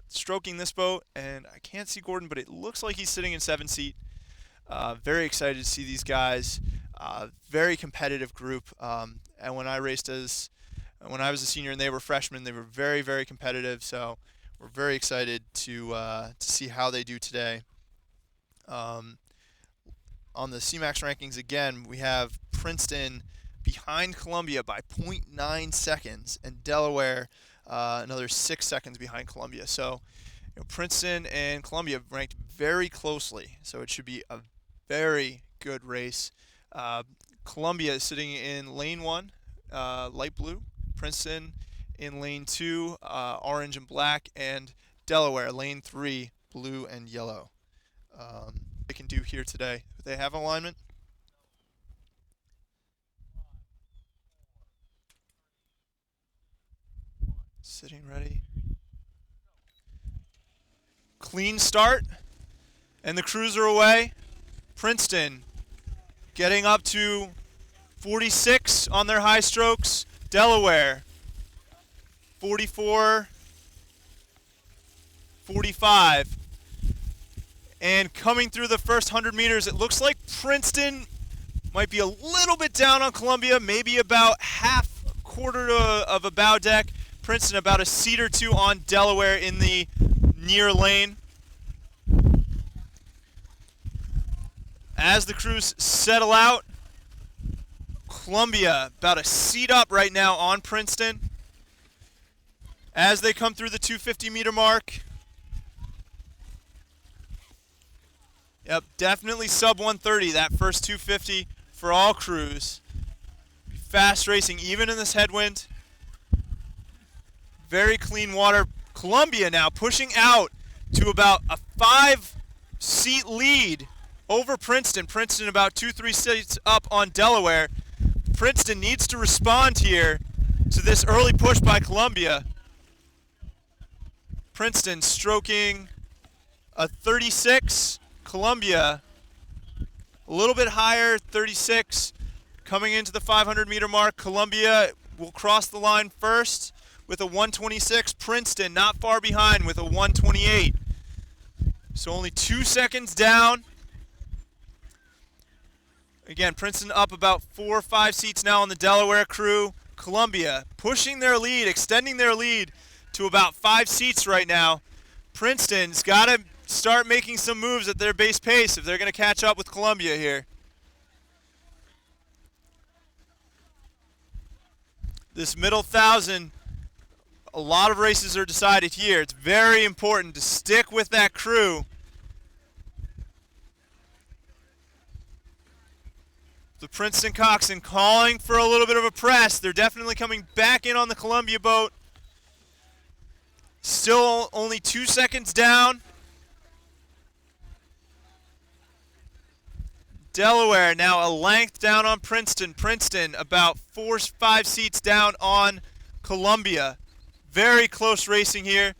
stroking this boat, and I can't see Gordon, but it looks like he's sitting in 7th seat. Very excited to see these guys. Very competitive group. And when I was a senior and they were freshmen, they were very, very competitive. So we're very excited to see how they do today. Um, on the CMAX rankings again, we have Princeton behind Columbia by zero point 0.9 seconds, and Delaware another 6 seconds behind Columbia. So Princeton and Columbia ranked very closely, so it should be a very good race. Columbia is sitting in lane 1, light blue. Princeton in lane 2, orange and black, and Delaware lane 3, blue and yellow. They can do here today. They have alignment. Sitting ready. Clean start, and the crews are away. Princeton getting up to 46 on their high strokes. Delaware 44, 45. And coming through the first 100 meters, it looks like Princeton might be a little bit down on Columbia, maybe about quarter of a bow deck. Princeton about a seat or two on Delaware in the near lane. As the crews settle out, Columbia about a seat up right now on Princeton. As they come through the 250-meter mark. Yep, definitely sub 130, that first 250 for all crews. Fast racing, even in this headwind. Very clean water. Columbia now pushing out to about a 5-seat lead over Princeton. Princeton about 2-3 seats up on Delaware. Princeton needs to respond here to this early push by Columbia. Princeton stroking a 36. Columbia a little bit higher, 36. Coming into the 500-meter mark, Columbia will cross the line first with a 126. Princeton not far behind with a 128. So only 2 seconds down. Again, Princeton up about 4 or 5 seats now on the Delaware crew. Columbia pushing their lead, extending their lead to about 5 seats right now. Princeton's got to start making some moves at their base pace if they're going to catch up with Columbia here. This middle 1,000, a lot of races are decided here. It's very important to stick with that crew. The Princeton coxswain calling for a little bit of a press. They're definitely coming back in on the Columbia boat. Still only 2 seconds down. Delaware now a length down on Princeton. Princeton about 4 or 5 seats down on Columbia. Very close racing here.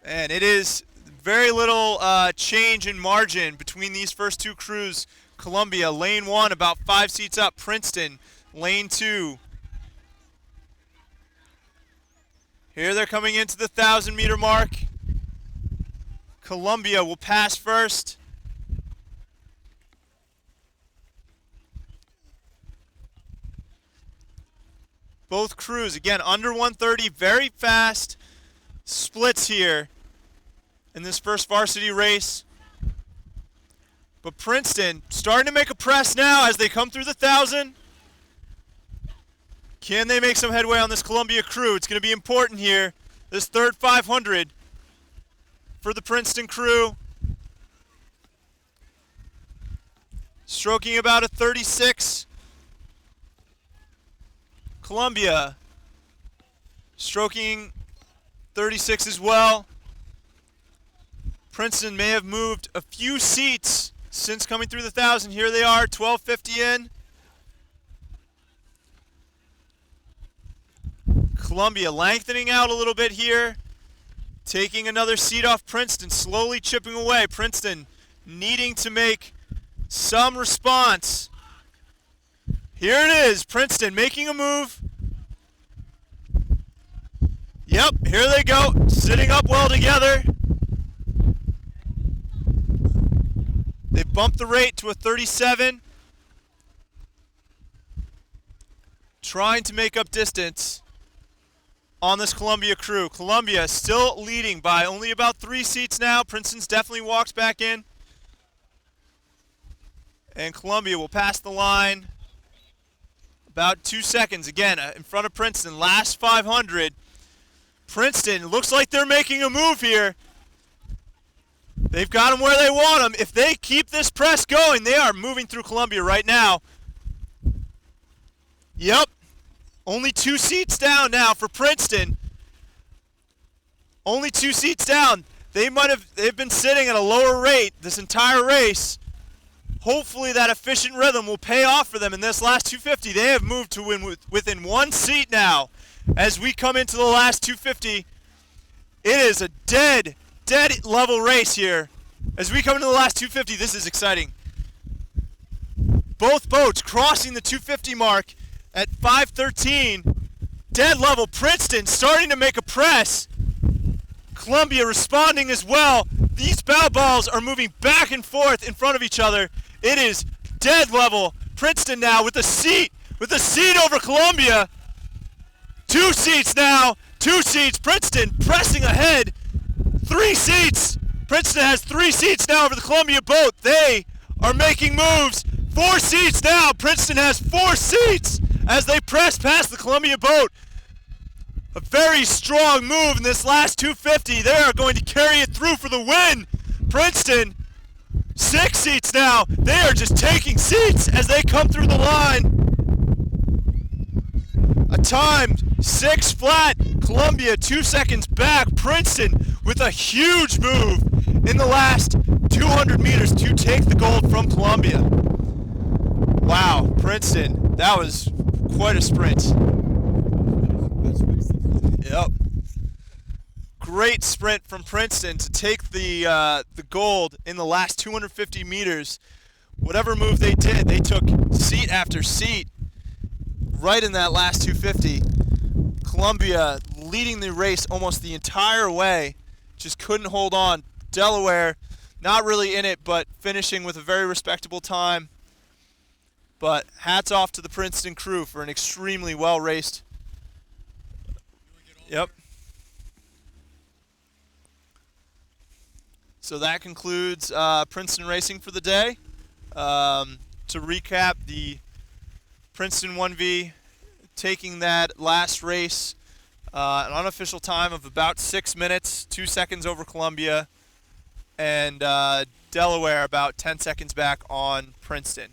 And it is very little change in margin between these first two crews. Columbia, lane 1, about 5 seats up. Princeton, lane 2. Here they're coming into the 1,000-meter mark. Columbia will pass first. Both crews, again, under 130, very fast splits here in this first varsity race. But Princeton starting to make a press now as they come through the 1,000. Can they make some headway on this Columbia crew? It's going to be important here. This third 500 for the Princeton crew. Stroking about a 36. Columbia stroking 36 as well. Princeton may have moved a few seats since coming through the 1,000. Here they are, 1250 in. Columbia lengthening out a little bit here. Taking another seat off Princeton, slowly chipping away. Princeton needing to make some response Here it is, Princeton making a move. Yep, here they go, sitting up well together. They bumped the rate to a 37. Trying to make up distance on this Columbia crew. Columbia still leading by only about 3 seats now. Princeton's definitely walked back in. And Columbia will pass the line about 2 seconds. Again, in front of Princeton, last 500. Princeton, looks like they're making a move here. They've got them where they want them. If they keep this press going, they are moving through Columbia right now. Yep. Only 2 seats down now for Princeton. Only 2 seats down. They've been sitting at a lower rate this entire race. Hopefully that efficient rhythm will pay off for them in this last 250. They have moved to within 1 seat now. As we come into the last 250, it is a dead level race here. As we come into the last 250, this is exciting. Both boats crossing the 250 mark at 5:13. Dead level. Princeton starting to make a press. Columbia responding as well. These bow balls are moving back and forth in front of each other. It is dead level. Princeton now with a seat over Columbia. 2 seats now. 2 seats. Princeton pressing ahead. 3 seats. Princeton has 3 seats now over the Columbia boat. They are making moves. 4 seats now. Princeton has 4 seats as they press past the Columbia boat. A very strong move in this last 250. They are going to carry it through for the win. Princeton, 6 seats now. They are just taking seats as they come through the line. A timed 6 flat. Columbia 2 seconds back. Princeton with a huge move in the last 200 meters to take the gold from Columbia. Wow, Princeton, that was quite a sprint. Yep. Great sprint from Princeton to take the gold in the last 250 meters. Whatever move they did, they took seat after seat right in that last 250. Columbia leading the race almost the entire way, just couldn't hold on. Delaware, not really in it, but finishing with a very respectable time. But hats off to the Princeton crew for an extremely well-raced. Yep. So that concludes Princeton racing for the day. To recap, the Princeton 1V taking that last race, an unofficial time of about 6 minutes, 2 seconds over Columbia, and Delaware about 10 seconds back on Princeton.